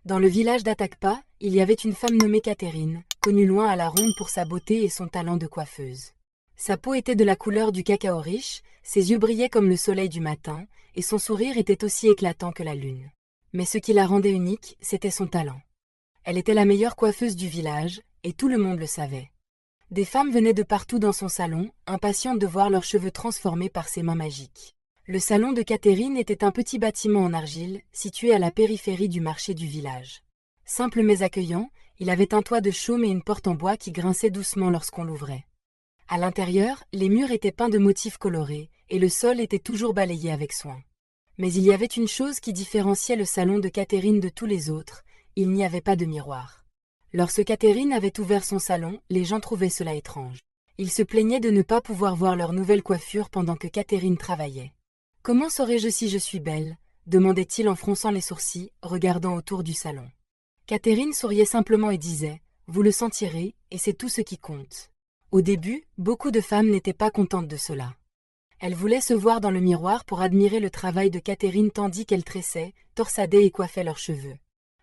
Dans le village d'Atakpa, il y avait une femme nommée Catherine, connue loin à la ronde pour sa beauté et son talent de coiffeuse. Sa peau était de la couleur du cacao riche, ses yeux brillaient comme le soleil du matin, et son sourire était aussi éclatant que la lune. Mais ce qui la rendait unique, c'était son talent. Elle était la meilleure coiffeuse du village, et tout le monde le savait. Des femmes venaient de partout dans son salon, impatientes de voir leurs cheveux transformés par ses mains magiques. Le salon de Catherine était un petit bâtiment en argile, situé à la périphérie du marché du village. Simple mais accueillant, il avait un toit de chaume et une porte en bois qui grinçait doucement lorsqu'on l'ouvrait. À l'intérieur, les murs étaient peints de motifs colorés, et le sol était toujours balayé avec soin. Mais il y avait une chose qui différenciait le salon de Catherine de tous les autres, il n'y avait pas de miroir. Lorsque Catherine avait ouvert son salon, les gens trouvaient cela étrange. Ils se plaignaient de ne pas pouvoir voir leur nouvelle coiffure pendant que Catherine travaillait. « Comment saurais-je si je suis belle ?» demandait-il en fronçant les sourcils, regardant autour du salon. Catherine souriait simplement et disait « Vous le sentirez, et c'est tout ce qui compte. » Au début, beaucoup de femmes n'étaient pas contentes de cela. Elles voulaient se voir dans le miroir pour admirer le travail de Catherine tandis qu'elles tressaient, torsadaient et coiffaient leurs cheveux.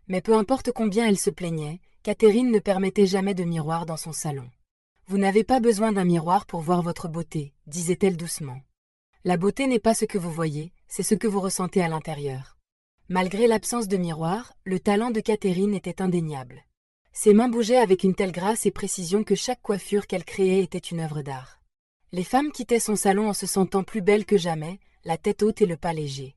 Mais peu importe combien elles se plaignaient, Catherine ne permettait jamais de miroir dans son salon. « Vous n'avez pas besoin d'un miroir pour voir votre beauté, disait-elle doucement. La beauté n'est pas ce que vous voyez, c'est ce que vous ressentez à l'intérieur. » Malgré l'absence de miroir, le talent de Catherine était indéniable. Ses mains bougeaient avec une telle grâce et précision que chaque coiffure qu'elle créait était une œuvre d'art. Les femmes quittaient son salon en se sentant plus belles que jamais, la tête haute et le pas léger.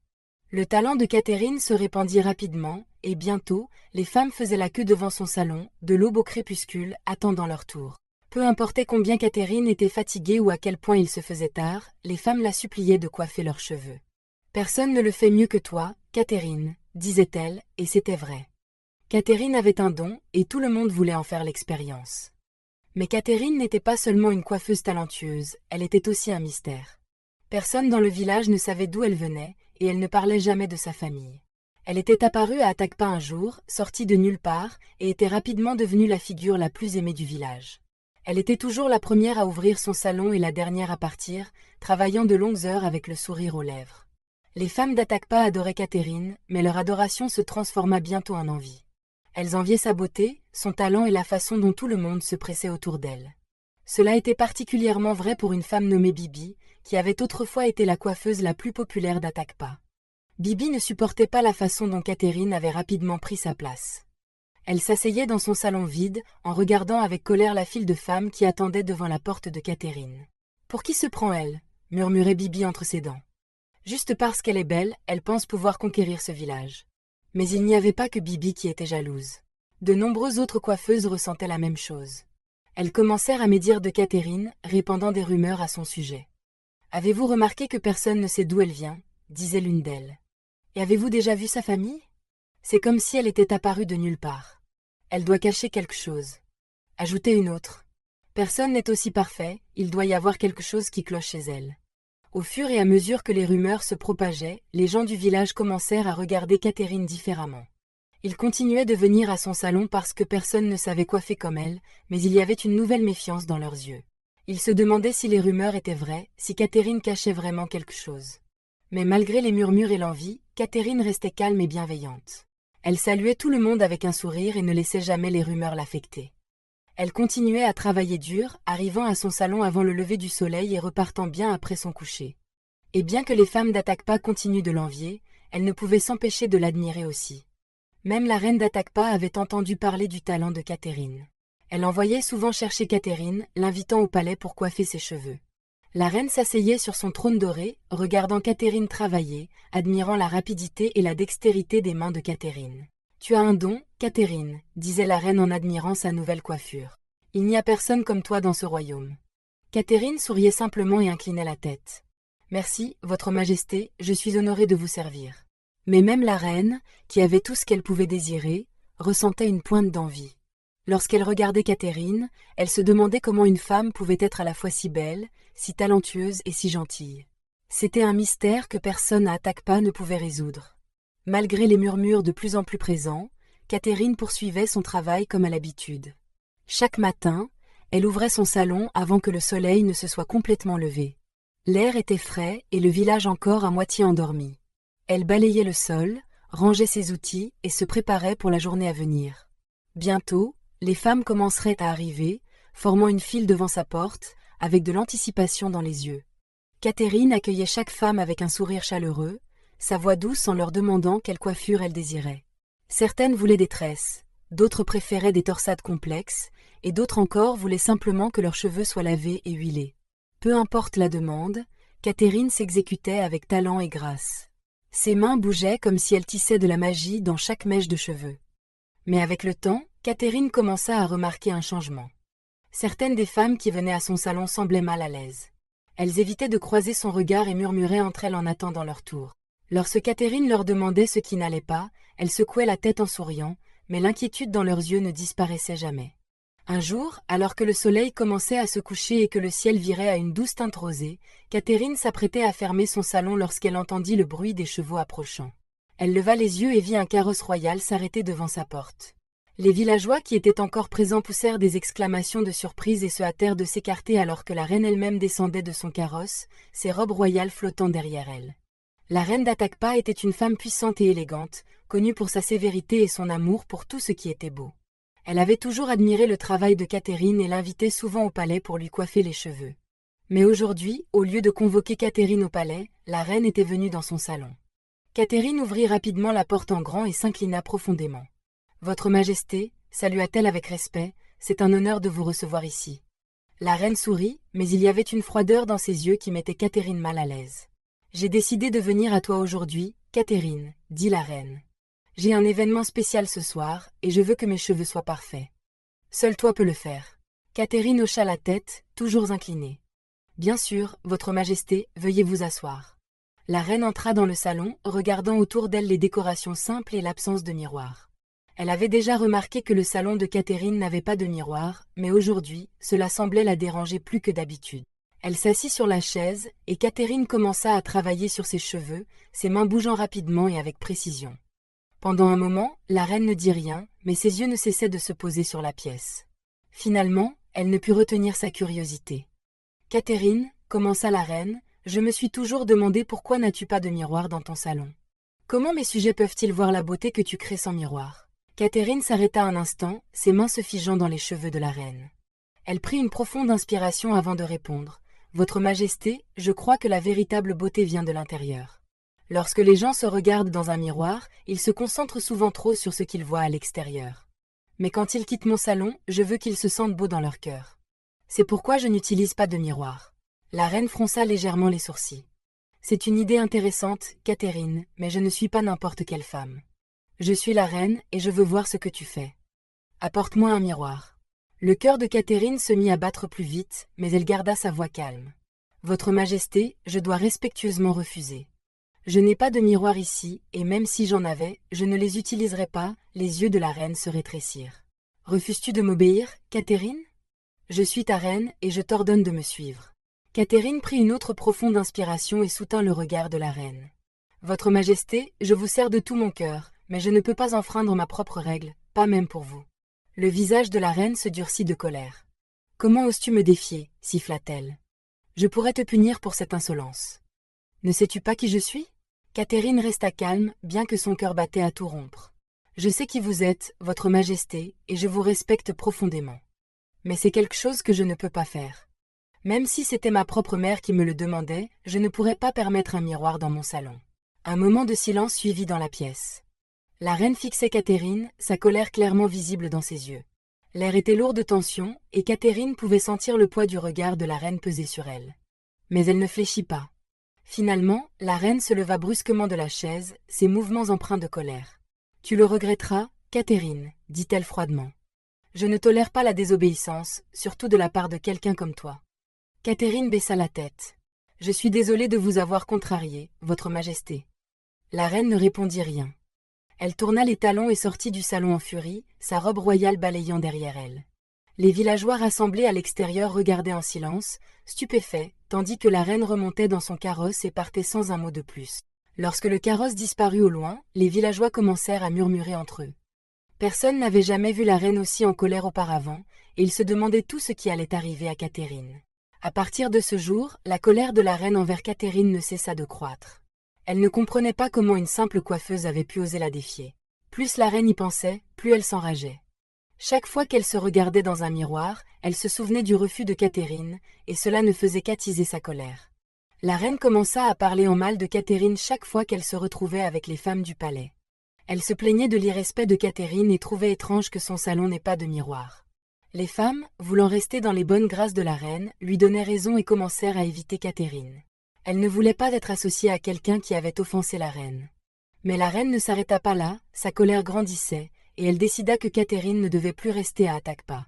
Le talent de Catherine se répandit rapidement, et bientôt, les femmes faisaient la queue devant son salon, de l'aube au crépuscule, attendant leur tour. Peu importait combien Catherine était fatiguée ou à quel point il se faisait tard, les femmes la suppliaient de coiffer leurs cheveux. « Personne ne le fait mieux que toi, Catherine, » disait-elle, et c'était vrai. Catherine avait un don, et tout le monde voulait en faire l'expérience. Mais Catherine n'était pas seulement une coiffeuse talentueuse, elle était aussi un mystère. Personne dans le village ne savait d'où elle venait, et elle ne parlait jamais de sa famille. Elle était apparue à Atakpa un jour, sortie de nulle part, et était rapidement devenue la figure la plus aimée du village. Elle était toujours la première à ouvrir son salon et la dernière à partir, travaillant de longues heures avec le sourire aux lèvres. Les femmes d'Atakpa adoraient Catherine, mais leur adoration se transforma bientôt en envie. Elles enviaient sa beauté, son talent et la façon dont tout le monde se pressait autour d'elle. Cela était particulièrement vrai pour une femme nommée Bibi, qui avait autrefois été la coiffeuse la plus populaire d'Atakpa. Bibi ne supportait pas la façon dont Catherine avait rapidement pris sa place. Elle s'asseyait dans son salon vide, en regardant avec colère la file de femmes qui attendaient devant la porte de Catherine. « Pour qui se prend elle ?» murmurait Bibi entre ses dents. « Juste parce qu'elle est belle, elle pense pouvoir conquérir ce village. » Mais il n'y avait pas que Bibi qui était jalouse. De nombreuses autres coiffeuses ressentaient la même chose. Elles commencèrent à médire de Catherine, répandant des rumeurs à son sujet. « Avez-vous remarqué que personne ne sait d'où elle vient ?» disait l'une d'elles. « Et avez-vous déjà vu sa famille ? C'est comme si elle était apparue de nulle part. Elle doit cacher quelque chose. » Ajoutait une autre. « Personne n'est aussi parfait, il doit y avoir quelque chose qui cloche chez elle. » Au fur et à mesure que les rumeurs se propageaient, les gens du village commencèrent à regarder Catherine différemment. Ils continuaient de venir à son salon parce que personne ne savait coiffer comme elle, mais il y avait une nouvelle méfiance dans leurs yeux. Ils se demandaient si les rumeurs étaient vraies, si Catherine cachait vraiment quelque chose. Mais malgré les murmures et l'envie, Catherine restait calme et bienveillante. Elle saluait tout le monde avec un sourire et ne laissait jamais les rumeurs l'affecter. Elle continuait à travailler dur, arrivant à son salon avant le lever du soleil et repartant bien après son coucher. Et bien que les femmes d'Atakpa continuent de l'envier, elles ne pouvaient s'empêcher de l'admirer aussi. Même la reine d'Atakpa avait entendu parler du talent de Catherine. Elle envoyait souvent chercher Catherine, l'invitant au palais pour coiffer ses cheveux. La reine s'asseyait sur son trône doré, regardant Catherine travailler, admirant la rapidité et la dextérité des mains de Catherine. « Tu as un don, Catherine, » disait la reine en admirant sa nouvelle coiffure. « Il n'y a personne comme toi dans ce royaume. » Catherine souriait simplement et inclinait la tête. « Merci, votre majesté, je suis honorée de vous servir. » Mais même la reine, qui avait tout ce qu'elle pouvait désirer, ressentait une pointe d'envie. Lorsqu'elle regardait Catherine, elle se demandait comment une femme pouvait être à la fois si belle, si talentueuse et si gentille. C'était un mystère que personne à Atakpa ne pouvait résoudre. Malgré les murmures de plus en plus présents, Catherine poursuivait son travail comme à l'habitude. Chaque matin, elle ouvrait son salon avant que le soleil ne se soit complètement levé. L'air était frais et le village encore à moitié endormi. Elle balayait le sol, rangeait ses outils et se préparait pour la journée à venir. Bientôt, les femmes commenceraient à arriver, formant une file devant sa porte, avec de l'anticipation dans les yeux. Catherine accueillait chaque femme avec un sourire chaleureux, sa voix douce en leur demandant quelle coiffure elle désirait. Certaines voulaient des tresses, d'autres préféraient des torsades complexes, et d'autres encore voulaient simplement que leurs cheveux soient lavés et huilés. Peu importe la demande, Catherine s'exécutait avec talent et grâce. Ses mains bougeaient comme si elle tissait de la magie dans chaque mèche de cheveux. Mais avec le temps, Catherine commença à remarquer un changement. Certaines des femmes qui venaient à son salon semblaient mal à l'aise. Elles évitaient de croiser son regard et murmuraient entre elles en attendant leur tour. Lorsque Catherine leur demandait ce qui n'allait pas, elles secouaient la tête en souriant, mais l'inquiétude dans leurs yeux ne disparaissait jamais. Un jour, alors que le soleil commençait à se coucher et que le ciel virait à une douce teinte rosée, Catherine s'apprêtait à fermer son salon lorsqu'elle entendit le bruit des chevaux approchant. Elle leva les yeux et vit un carrosse royal s'arrêter devant sa porte. Les villageois qui étaient encore présents poussèrent des exclamations de surprise et se hâtèrent de s'écarter alors que la reine elle-même descendait de son carrosse, ses robes royales flottant derrière elle. La reine d'Atakpa était une femme puissante et élégante, connue pour sa sévérité et son amour pour tout ce qui était beau. Elle avait toujours admiré le travail de Catherine et l'invitait souvent au palais pour lui coiffer les cheveux. Mais aujourd'hui, au lieu de convoquer Catherine au palais, la reine était venue dans son salon. Catherine ouvrit rapidement la porte en grand et s'inclina profondément. « Votre Majesté, salua-t-elle avec respect, c'est un honneur de vous recevoir ici. » La reine sourit, mais il y avait une froideur dans ses yeux qui mettait Catherine mal à l'aise. « J'ai décidé de venir à toi aujourd'hui, Catherine, dit la reine. J'ai un événement spécial ce soir, et je veux que mes cheveux soient parfaits. Seul toi peux le faire. » Catherine hocha la tête, toujours inclinée. « Bien sûr, Votre Majesté, veuillez vous asseoir. » La reine entra dans le salon, regardant autour d'elle les décorations simples et l'absence de miroir. Elle avait déjà remarqué que le salon de Catherine n'avait pas de miroir, mais aujourd'hui, cela semblait la déranger plus que d'habitude. Elle s'assit sur la chaise, et Catherine commença à travailler sur ses cheveux, ses mains bougeant rapidement et avec précision. Pendant un moment, la reine ne dit rien, mais ses yeux ne cessaient de se poser sur la pièce. Finalement, elle ne put retenir sa curiosité. « Catherine, commença la reine, je me suis toujours demandé pourquoi n'as-tu pas de miroir dans ton salon. Comment mes sujets peuvent-ils voir la beauté que tu crées sans miroir ?» Catherine s'arrêta un instant, ses mains se figeant dans les cheveux de la reine. Elle prit une profonde inspiration avant de répondre. « Votre Majesté, je crois que la véritable beauté vient de l'intérieur. Lorsque les gens se regardent dans un miroir, ils se concentrent souvent trop sur ce qu'ils voient à l'extérieur. Mais quand ils quittent mon salon, je veux qu'ils se sentent beaux dans leur cœur. C'est pourquoi je n'utilise pas de miroir. » La reine fronça légèrement les sourcils. « C'est une idée intéressante, Catherine, mais je ne suis pas n'importe quelle femme. Je suis la reine et je veux voir ce que tu fais. Apporte-moi un miroir. » Le cœur de Catherine se mit à battre plus vite, mais elle garda sa voix calme. « Votre Majesté, je dois respectueusement refuser. Je n'ai pas de miroir ici, et même si j'en avais, je ne les utiliserais pas. » Les yeux de la reine se rétrécirent. « Refuses-tu de m'obéir, Catherine ? Je suis ta reine et je t'ordonne de me suivre. » Catherine prit une autre profonde inspiration et soutint le regard de la reine. « Votre Majesté, je vous sers de tout mon cœur, mais je ne peux pas enfreindre ma propre règle, pas même pour vous. » Le visage de la reine se durcit de colère. « Comment oses-tu me défier ?» siffla-t-elle. « Je pourrais te punir pour cette insolence. Ne sais-tu pas qui je suis ?» Catherine resta calme, bien que son cœur battait à tout rompre. « Je sais qui vous êtes, Votre Majesté, et je vous respecte profondément. Mais c'est quelque chose que je ne peux pas faire. Même si c'était ma propre mère qui me le demandait, je ne pourrais pas permettre un miroir dans mon salon. » Un moment de silence suivit dans la pièce. La reine fixait Catherine, sa colère clairement visible dans ses yeux. L'air était lourd de tension, et Catherine pouvait sentir le poids du regard de la reine peser sur elle. Mais elle ne fléchit pas. Finalement, la reine se leva brusquement de la chaise, ses mouvements empreints de colère. « Tu le regretteras, Catherine, dit-elle froidement. Je ne tolère pas la désobéissance, surtout de la part de quelqu'un comme toi. » Catherine baissa la tête. « Je suis désolée de vous avoir contrarié, Votre Majesté. » La reine ne répondit rien. Elle tourna les talons et sortit du salon en furie, sa robe royale balayant derrière elle. Les villageois rassemblés à l'extérieur regardaient en silence, stupéfaits, tandis que la reine remontait dans son carrosse et partait sans un mot de plus. Lorsque le carrosse disparut au loin, les villageois commencèrent à murmurer entre eux. Personne n'avait jamais vu la reine aussi en colère auparavant, et ils se demandaient tout ce qui allait arriver à Catherine. À partir de ce jour, la colère de la reine envers Catherine ne cessa de croître. Elle ne comprenait pas comment une simple coiffeuse avait pu oser la défier. Plus la reine y pensait, plus elle s'enrageait. Chaque fois qu'elle se regardait dans un miroir, elle se souvenait du refus de Catherine, et cela ne faisait qu'attiser sa colère. La reine commença à parler en mal de Catherine chaque fois qu'elle se retrouvait avec les femmes du palais. Elle se plaignait de l'irrespect de Catherine et trouvait étrange que son salon n'ait pas de miroir. Les femmes, voulant rester dans les bonnes grâces de la reine, lui donnaient raison et commencèrent à éviter Catherine. Elle ne voulait pas être associée à quelqu'un qui avait offensé la reine. Mais la reine ne s'arrêta pas là, sa colère grandissait, et elle décida que Catherine ne devait plus rester à Atakpa.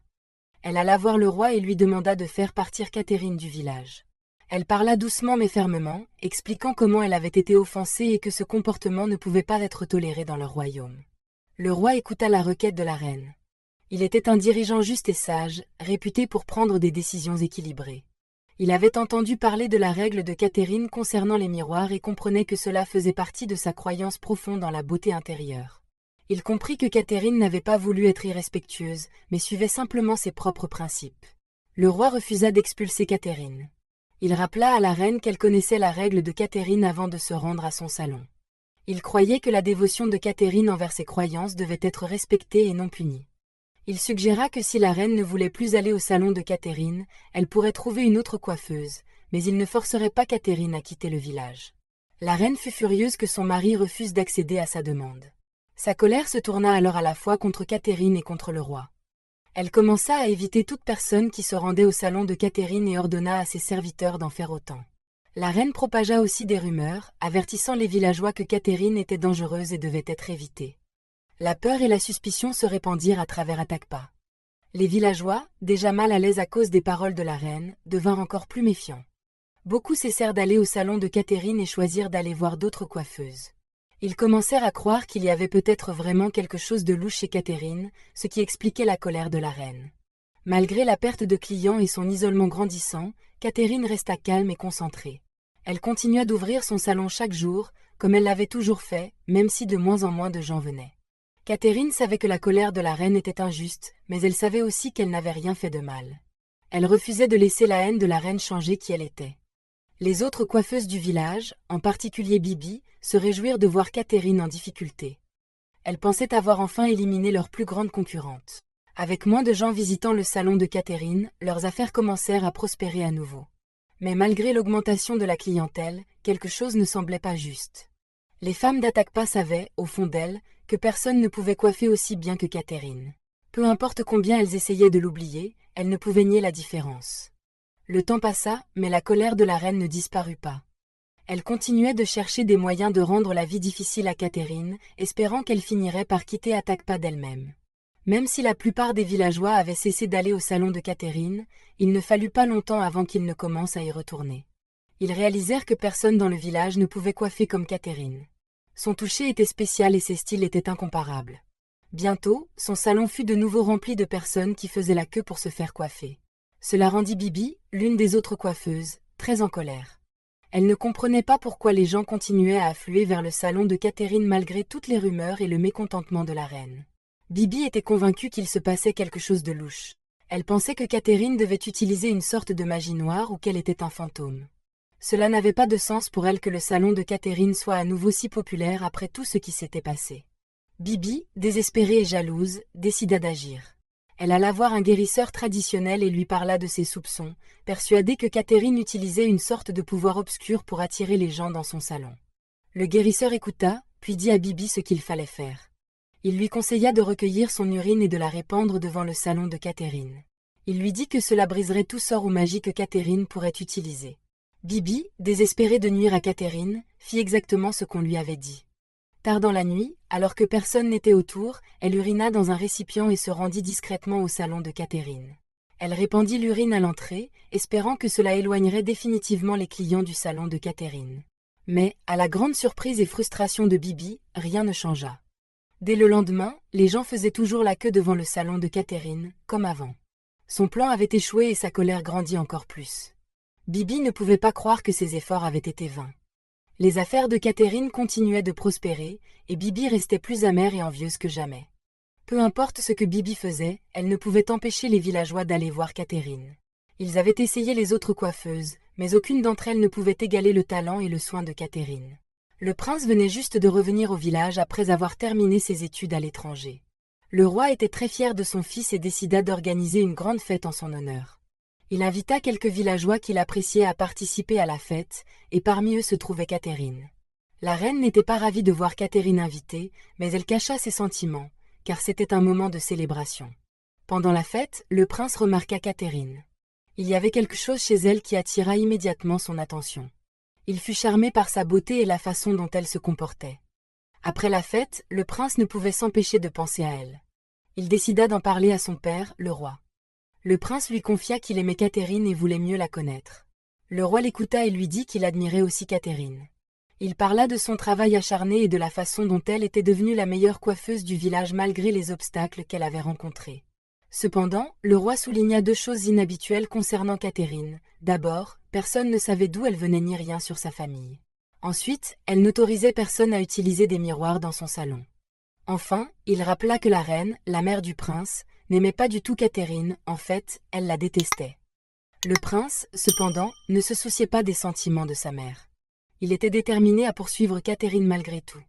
Elle alla voir le roi et lui demanda de faire partir Catherine du village. Elle parla doucement mais fermement, expliquant comment elle avait été offensée et que ce comportement ne pouvait pas être toléré dans leur royaume. Le roi écouta la requête de la reine. Il était un dirigeant juste et sage, réputé pour prendre des décisions équilibrées. Il avait entendu parler de la règle de Catherine concernant les miroirs et comprenait que cela faisait partie de sa croyance profonde dans la beauté intérieure. Il comprit que Catherine n'avait pas voulu être irrespectueuse, mais suivait simplement ses propres principes. Le roi refusa d'expulser Catherine. Il rappela à la reine qu'elle connaissait la règle de Catherine avant de se rendre à son salon. Il croyait que la dévotion de Catherine envers ses croyances devait être respectée et non punie. Il suggéra que si la reine ne voulait plus aller au salon de Catherine, elle pourrait trouver une autre coiffeuse, mais il ne forcerait pas Catherine à quitter le village. La reine fut furieuse que son mari refuse d'accéder à sa demande. Sa colère se tourna alors à la fois contre Catherine et contre le roi. Elle commença à éviter toute personne qui se rendait au salon de Catherine et ordonna à ses serviteurs d'en faire autant. La reine propagea aussi des rumeurs, avertissant les villageois que Catherine était dangereuse et devait être évitée. La peur et la suspicion se répandirent à travers Atakpa. Les villageois, déjà mal à l'aise à cause des paroles de la reine, devinrent encore plus méfiants. Beaucoup cessèrent d'aller au salon de Catherine et choisirent d'aller voir d'autres coiffeuses. Ils commencèrent à croire qu'il y avait peut-être vraiment quelque chose de louche chez Catherine, ce qui expliquait la colère de la reine. Malgré la perte de clients et son isolement grandissant, Catherine resta calme et concentrée. Elle continua d'ouvrir son salon chaque jour, comme elle l'avait toujours fait, même si de moins en moins de gens venaient. Catherine savait que la colère de la reine était injuste, mais elle savait aussi qu'elle n'avait rien fait de mal. Elle refusait de laisser la haine de la reine changer qui elle était. Les autres coiffeuses du village, en particulier Bibi, se réjouirent de voir Catherine en difficulté. Elles pensaient avoir enfin éliminé leur plus grande concurrente. Avec moins de gens visitant le salon de Catherine, leurs affaires commencèrent à prospérer à nouveau. Mais malgré l'augmentation de la clientèle, quelque chose ne semblait pas juste. Les femmes d'Atakpa savaient, au fond d'elles, que personne ne pouvait coiffer aussi bien que Catherine. Peu importe combien elles essayaient de l'oublier, elles ne pouvaient nier la différence. Le temps passa, mais la colère de la reine ne disparut pas. Elle continuait de chercher des moyens de rendre la vie difficile à Catherine, espérant qu'elle finirait par quitter Atakpa d'elle-même. Même si la plupart des villageois avaient cessé d'aller au salon de Catherine, il ne fallut pas longtemps avant qu'ils ne commencent à y retourner. Ils réalisèrent que personne dans le village ne pouvait coiffer comme Catherine. Son toucher était spécial et ses styles étaient incomparables. Bientôt, son salon fut de nouveau rempli de personnes qui faisaient la queue pour se faire coiffer. Cela rendit Bibi, l'une des autres coiffeuses, très en colère. Elle ne comprenait pas pourquoi les gens continuaient à affluer vers le salon de Catherine malgré toutes les rumeurs et le mécontentement de la reine. Bibi était convaincue qu'il se passait quelque chose de louche. Elle pensait que Catherine devait utiliser une sorte de magie noire ou qu'elle était un fantôme. Cela n'avait pas de sens pour elle que le salon de Catherine soit à nouveau si populaire après tout ce qui s'était passé. Bibi, désespérée et jalouse, décida d'agir. Elle alla voir un guérisseur traditionnel et lui parla de ses soupçons, persuadée que Catherine utilisait une sorte de pouvoir obscur pour attirer les gens dans son salon. Le guérisseur écouta, puis dit à Bibi ce qu'il fallait faire. Il lui conseilla de recueillir son urine et de la répandre devant le salon de Catherine. Il lui dit que cela briserait tout sort ou magie que Catherine pourrait utiliser. Bibi, désespérée de nuire à Catherine, fit exactement ce qu'on lui avait dit. Tard dans la nuit, alors que personne n'était autour, elle urina dans un récipient et se rendit discrètement au salon de Catherine. Elle répandit l'urine à l'entrée, espérant que cela éloignerait définitivement les clients du salon de Catherine. Mais, à la grande surprise et frustration de Bibi, rien ne changea. Dès le lendemain, les gens faisaient toujours la queue devant le salon de Catherine, comme avant. Son plan avait échoué et sa colère grandit encore plus. Bibi ne pouvait pas croire que ses efforts avaient été vains. Les affaires de Catherine continuaient de prospérer, et Bibi restait plus amère et envieuse que jamais. Peu importe ce que Bibi faisait, elle ne pouvait empêcher les villageois d'aller voir Catherine. Ils avaient essayé les autres coiffeuses, mais aucune d'entre elles ne pouvait égaler le talent et le soin de Catherine. Le prince venait juste de revenir au village après avoir terminé ses études à l'étranger. Le roi était très fier de son fils et décida d'organiser une grande fête en son honneur. Il invita quelques villageois qu'il appréciait à participer à la fête, et parmi eux se trouvait Catherine. La reine n'était pas ravie de voir Catherine invitée, mais elle cacha ses sentiments, car c'était un moment de célébration. Pendant la fête, le prince remarqua Catherine. Il y avait quelque chose chez elle qui attira immédiatement son attention. Il fut charmé par sa beauté et la façon dont elle se comportait. Après la fête, le prince ne pouvait s'empêcher de penser à elle. Il décida d'en parler à son père, le roi. Le prince lui confia qu'il aimait Catherine et voulait mieux la connaître. Le roi l'écouta et lui dit qu'il admirait aussi Catherine. Il parla de son travail acharné et de la façon dont elle était devenue la meilleure coiffeuse du village malgré les obstacles qu'elle avait rencontrés. Cependant, le roi souligna deux choses inhabituelles concernant Catherine. D'abord, personne ne savait d'où elle venait ni rien sur sa famille. Ensuite, elle n'autorisait personne à utiliser des miroirs dans son salon. Enfin, il rappela que la reine, la mère du prince, n'aimait pas du tout Catherine, en fait, elle la détestait. Le prince, cependant, ne se souciait pas des sentiments de sa mère. Il était déterminé à poursuivre Catherine malgré tout.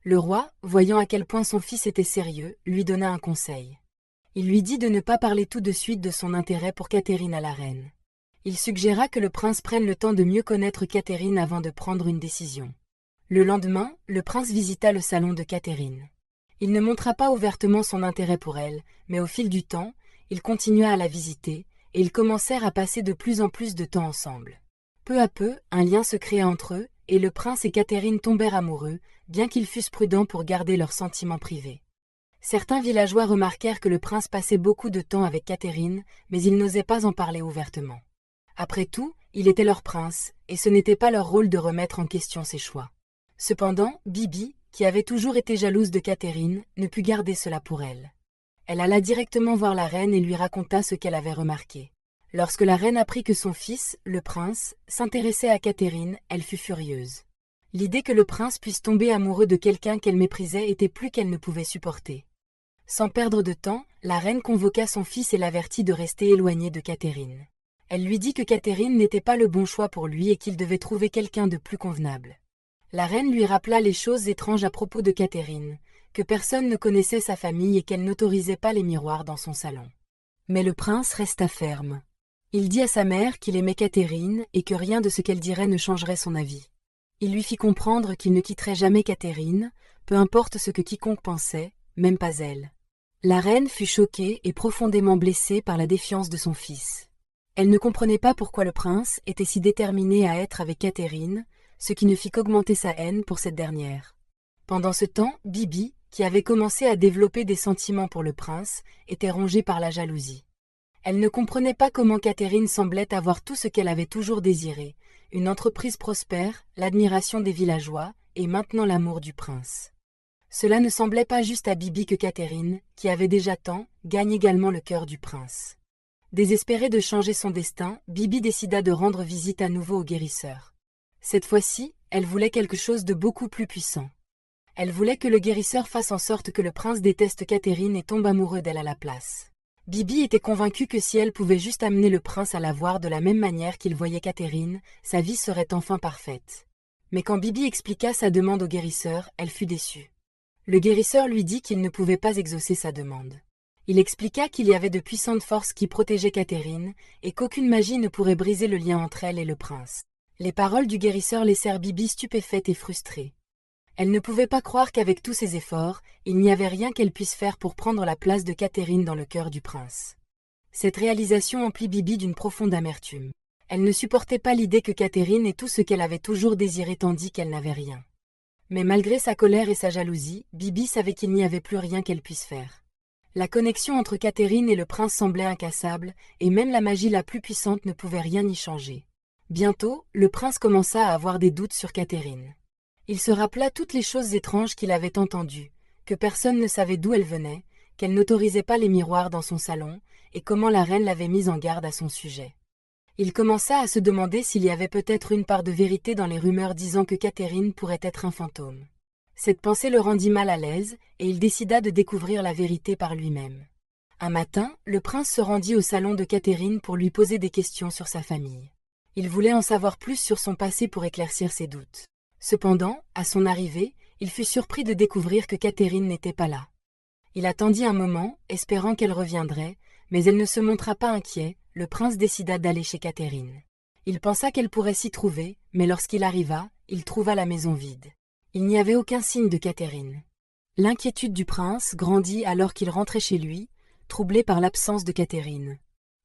Le roi, voyant à quel point son fils était sérieux, lui donna un conseil. Il lui dit de ne pas parler tout de suite de son intérêt pour Catherine à la reine. Il suggéra que le prince prenne le temps de mieux connaître Catherine avant de prendre une décision. Le lendemain, le prince visita le salon de Catherine. Il ne montra pas ouvertement son intérêt pour elle, mais au fil du temps, il continua à la visiter, et ils commencèrent à passer de plus en plus de temps ensemble. Peu à peu, un lien se créa entre eux, et le prince et Catherine tombèrent amoureux, bien qu'ils fussent prudents pour garder leurs sentiments privés. Certains villageois remarquèrent que le prince passait beaucoup de temps avec Catherine, mais ils n'osaient pas en parler ouvertement. Après tout, il était leur prince, et ce n'était pas leur rôle de remettre en question ses choix. Cependant, Bibi, qui avait toujours été jalouse de Catherine, ne put garder cela pour elle. Elle alla directement voir la reine et lui raconta ce qu'elle avait remarqué. Lorsque la reine apprit que son fils, le prince, s'intéressait à Catherine, elle fut furieuse. L'idée que le prince puisse tomber amoureux de quelqu'un qu'elle méprisait était plus qu'elle ne pouvait supporter. Sans perdre de temps, la reine convoqua son fils et l'avertit de rester éloigné de Catherine. Elle lui dit que Catherine n'était pas le bon choix pour lui et qu'il devait trouver quelqu'un de plus convenable. La reine lui rappela les choses étranges à propos de Catherine, que personne ne connaissait sa famille et qu'elle n'autorisait pas les miroirs dans son salon. Mais le prince resta ferme. Il dit à sa mère qu'il aimait Catherine et que rien de ce qu'elle dirait ne changerait son avis. Il lui fit comprendre qu'il ne quitterait jamais Catherine, peu importe ce que quiconque pensait, même pas elle. La reine fut choquée et profondément blessée par la défiance de son fils. Elle ne comprenait pas pourquoi le prince était si déterminé à être avec Catherine, ce qui ne fit qu'augmenter sa haine pour cette dernière. Pendant ce temps, Bibi, qui avait commencé à développer des sentiments pour le prince, était rongée par la jalousie. Elle ne comprenait pas comment Catherine semblait avoir tout ce qu'elle avait toujours désiré, une entreprise prospère, l'admiration des villageois, et maintenant l'amour du prince. Cela ne semblait pas juste à Bibi que Catherine, qui avait déjà tant, gagne également le cœur du prince. Désespérée de changer son destin, Bibi décida de rendre visite à nouveau au guérisseur. Cette fois-ci, elle voulait quelque chose de beaucoup plus puissant. Elle voulait que le guérisseur fasse en sorte que le prince déteste Catherine et tombe amoureux d'elle à la place. Bibi était convaincue que si elle pouvait juste amener le prince à la voir de la même manière qu'il voyait Catherine, sa vie serait enfin parfaite. Mais quand Bibi expliqua sa demande au guérisseur, elle fut déçue. Le guérisseur lui dit qu'il ne pouvait pas exaucer sa demande. Il expliqua qu'il y avait de puissantes forces qui protégeaient Catherine et qu'aucune magie ne pourrait briser le lien entre elle et le prince. Les paroles du guérisseur laissèrent Bibi stupéfaite et frustrée. Elle ne pouvait pas croire qu'avec tous ses efforts, il n'y avait rien qu'elle puisse faire pour prendre la place de Catherine dans le cœur du prince. Cette réalisation emplit Bibi d'une profonde amertume. Elle ne supportait pas l'idée que Catherine ait tout ce qu'elle avait toujours désiré tandis qu'elle n'avait rien. Mais malgré sa colère et sa jalousie, Bibi savait qu'il n'y avait plus rien qu'elle puisse faire. La connexion entre Catherine et le prince semblait incassable, et même la magie la plus puissante ne pouvait rien y changer. Bientôt, le prince commença à avoir des doutes sur Catherine. Il se rappela toutes les choses étranges qu'il avait entendues, que personne ne savait d'où elles venaient, qu'elle n'autorisait pas les miroirs dans son salon, et comment la reine l'avait mise en garde à son sujet. Il commença à se demander s'il y avait peut-être une part de vérité dans les rumeurs disant que Catherine pourrait être un fantôme. Cette pensée le rendit mal à l'aise, et il décida de découvrir la vérité par lui-même. Un matin, le prince se rendit au salon de Catherine pour lui poser des questions sur sa famille. Il voulait en savoir plus sur son passé pour éclaircir ses doutes. Cependant, à son arrivée, il fut surpris de découvrir que Catherine n'était pas là. Il attendit un moment, espérant qu'elle reviendrait, mais elle ne se montra pas inquiet. Le prince décida d'aller chez Catherine. Il pensa qu'elle pourrait s'y trouver, mais lorsqu'il arriva, il trouva la maison vide. Il n'y avait aucun signe de Catherine. L'inquiétude du prince grandit alors qu'il rentrait chez lui, troublé par l'absence de Catherine.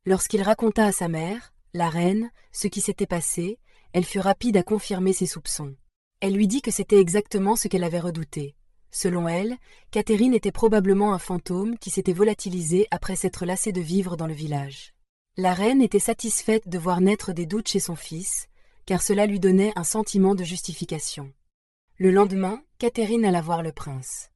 Lorsqu'il raconta à sa mère, la reine, ce qui s'était passé, elle fut rapide à confirmer ses soupçons. Elle lui dit que c'était exactement ce qu'elle avait redouté. Selon elle, Catherine était probablement un fantôme qui s'était volatilisé après s'être lassé de vivre dans le village. La reine était satisfaite de voir naître des doutes chez son fils, car cela lui donnait un sentiment de justification. Le lendemain, Catherine alla voir le prince.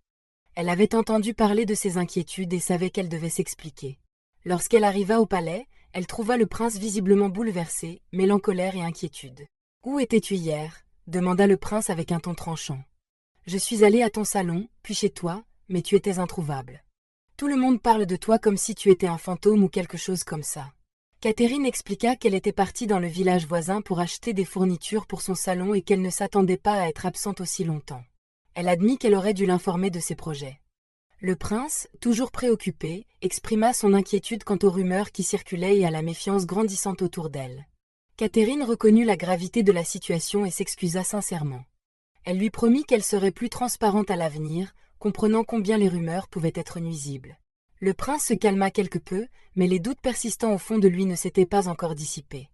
Elle avait entendu parler de ses inquiétudes et savait qu'elle devait s'expliquer. Lorsqu'elle arriva au palais, elle trouva le prince visiblement bouleversé, mêlant colère et inquiétude. « Où étais-tu hier » demanda le prince avec un ton tranchant. « Je suis allé à ton salon, puis chez toi, mais tu étais introuvable. Tout le monde parle de toi comme si tu étais un fantôme ou quelque chose comme ça. » Catherine expliqua qu'elle était partie dans le village voisin pour acheter des fournitures pour son salon et qu'elle ne s'attendait pas à être absente aussi longtemps. Elle admit qu'elle aurait dû l'informer de ses projets. Le prince, toujours préoccupé, exprima son inquiétude quant aux rumeurs qui circulaient et à la méfiance grandissante autour d'elle. Catherine reconnut la gravité de la situation et s'excusa sincèrement. Elle lui promit qu'elle serait plus transparente à l'avenir, comprenant combien les rumeurs pouvaient être nuisibles. Le prince se calma quelque peu, mais les doutes persistants au fond de lui ne s'étaient pas encore dissipés.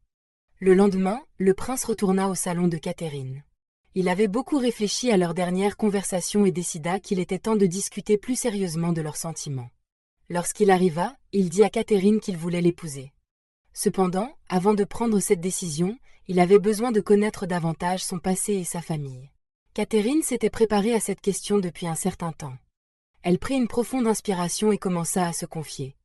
Le lendemain, le prince retourna au salon de Catherine. Il avait beaucoup réfléchi à leur dernière conversation et décida qu'il était temps de discuter plus sérieusement de leurs sentiments. Lorsqu'il arriva, il dit à Catherine qu'il voulait l'épouser. Cependant, avant de prendre cette décision, il avait besoin de connaître davantage son passé et sa famille. Catherine s'était préparée à cette question depuis un certain temps. Elle prit une profonde inspiration et commença à se confier.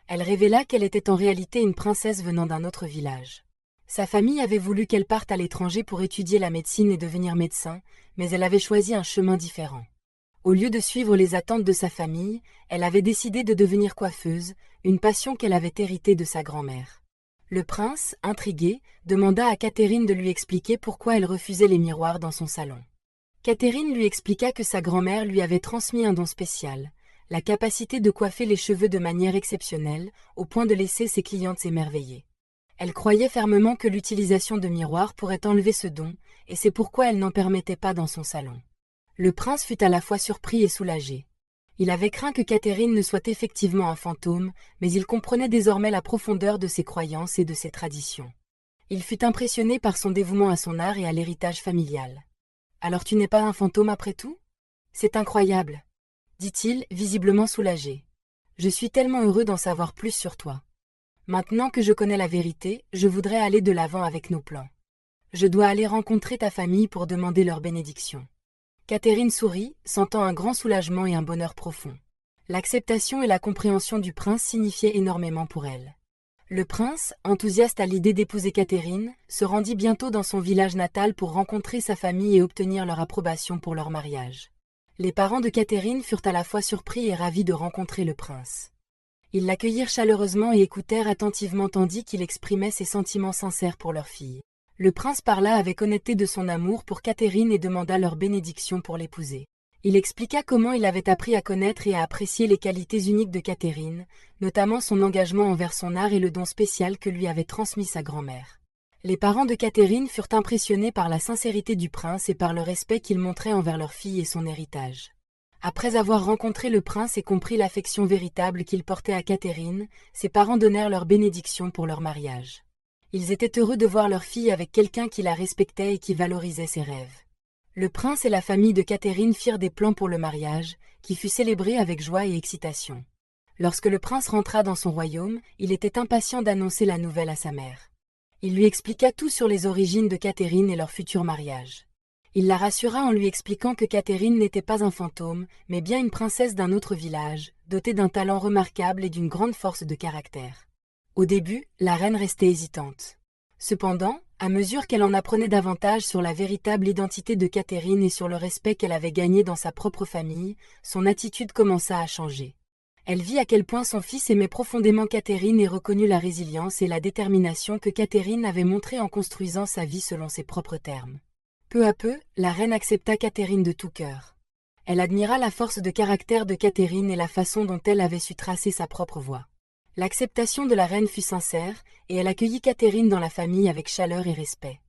Elle révéla qu'elle était en réalité une princesse venant d'un autre village. Sa famille avait voulu qu'elle parte à l'étranger pour étudier la médecine et devenir médecin, mais elle avait choisi un chemin différent. Au lieu de suivre les attentes de sa famille, elle avait décidé de devenir coiffeuse, une passion qu'elle avait héritée de sa grand-mère. Le prince, intrigué, demanda à Catherine de lui expliquer pourquoi elle refusait les miroirs dans son salon. Catherine lui expliqua que sa grand-mère lui avait transmis un don spécial, la capacité de coiffer les cheveux de manière exceptionnelle, au point de laisser ses clientes s'émerveiller. Elle croyait fermement que l'utilisation de miroirs pourrait enlever ce don, et c'est pourquoi elle n'en permettait pas dans son salon. Le prince fut à la fois surpris et soulagé. Il avait craint que Catherine ne soit effectivement un fantôme, mais il comprenait désormais la profondeur de ses croyances et de ses traditions. Il fut impressionné par son dévouement à son art et à l'héritage familial. « Alors tu n'es pas un fantôme après tout ? C'est incroyable, » dit-il, visiblement soulagé. « Je suis tellement heureux d'en savoir plus sur toi. Maintenant que je connais la vérité, je voudrais aller de l'avant avec nos plans. Je dois aller rencontrer ta famille pour demander leur bénédiction. » Catherine sourit, sentant un grand soulagement et un bonheur profond. L'acceptation et la compréhension du prince signifiaient énormément pour elle. Le prince, enthousiaste à l'idée d'épouser Catherine, se rendit bientôt dans son village natal pour rencontrer sa famille et obtenir leur approbation pour leur mariage. Les parents de Catherine furent à la fois surpris et ravis de rencontrer le prince. Ils l'accueillirent chaleureusement et écoutèrent attentivement tandis qu'il exprimait ses sentiments sincères pour leur fille. Le prince parla avec honnêteté de son amour pour Catherine et demanda leur bénédiction pour l'épouser. Il expliqua comment il avait appris à connaître et à apprécier les qualités uniques de Catherine, notamment son engagement envers son art et le don spécial que lui avait transmis sa grand-mère. Les parents de Catherine furent impressionnés par la sincérité du prince et par le respect qu'il montrait envers leur fille et son héritage. Après avoir rencontré le prince et compris l'affection véritable qu'il portait à Catherine, ses parents donnèrent leur bénédiction pour leur mariage. Ils étaient heureux de voir leur fille avec quelqu'un qui la respectait et qui valorisait ses rêves. Le prince et la famille de Catherine firent des plans pour le mariage, qui fut célébré avec joie et excitation. Lorsque le prince rentra dans son royaume, il était impatient d'annoncer la nouvelle à sa mère. Il lui expliqua tout sur les origines de Catherine et leur futur mariage. Il la rassura en lui expliquant que Catherine n'était pas un fantôme, mais bien une princesse d'un autre village, dotée d'un talent remarquable et d'une grande force de caractère. Au début, la reine restait hésitante. Cependant, à mesure qu'elle en apprenait davantage sur la véritable identité de Catherine et sur le respect qu'elle avait gagné dans sa propre famille, son attitude commença à changer. Elle vit à quel point son fils aimait profondément Catherine et reconnut la résilience et la détermination que Catherine avait montrée en construisant sa vie selon ses propres termes. Peu à peu, la reine accepta Catherine de tout cœur. Elle admira la force de caractère de Catherine et la façon dont elle avait su tracer sa propre voie. L'acceptation de la reine fut sincère, et elle accueillit Catherine dans la famille avec chaleur et respect.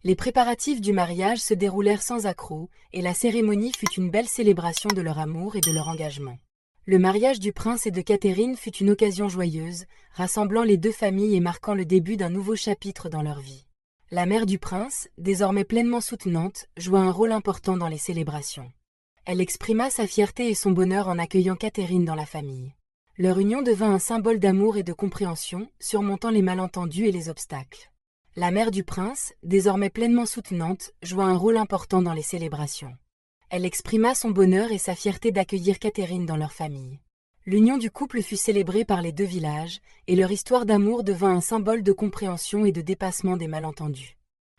Les préparatifs du mariage se déroulèrent sans accroc, et la cérémonie fut une belle célébration de leur amour et de leur engagement. Le mariage du prince et de Catherine fut une occasion joyeuse, rassemblant les deux familles et marquant le début d'un nouveau chapitre dans leur vie. La mère du prince, désormais pleinement soutenante, joua un rôle important dans les célébrations. Elle exprima sa fierté et son bonheur en accueillant Catherine dans la famille. Leur union devint un symbole d'amour et de compréhension, surmontant les malentendus et les obstacles. La mère du prince, désormais pleinement soutenante, joua un rôle important dans les célébrations. Elle exprima son bonheur et sa fierté d'accueillir Catherine dans leur famille. L'union du couple fut célébrée par les deux villages, et leur histoire d'amour devint un symbole de compréhension et de dépassement des malentendus.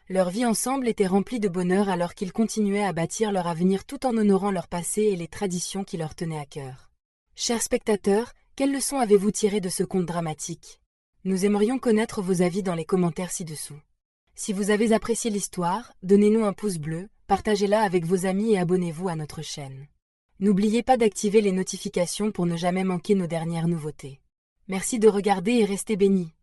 Leur vie ensemble était remplie de bonheur alors qu'ils continuaient à bâtir leur avenir tout en honorant leur passé et les traditions qui leur tenaient à cœur. Chers spectateurs, quelles leçons avez-vous tirées de ce conte dramatique ? Nous aimerions connaître vos avis dans les commentaires ci-dessous. Si vous avez apprécié l'histoire, donnez-nous un pouce bleu, partagez-la avec vos amis et abonnez-vous à notre chaîne. N'oubliez pas d'activer les notifications pour ne jamais manquer nos dernières nouveautés. Merci de regarder et restez bénis.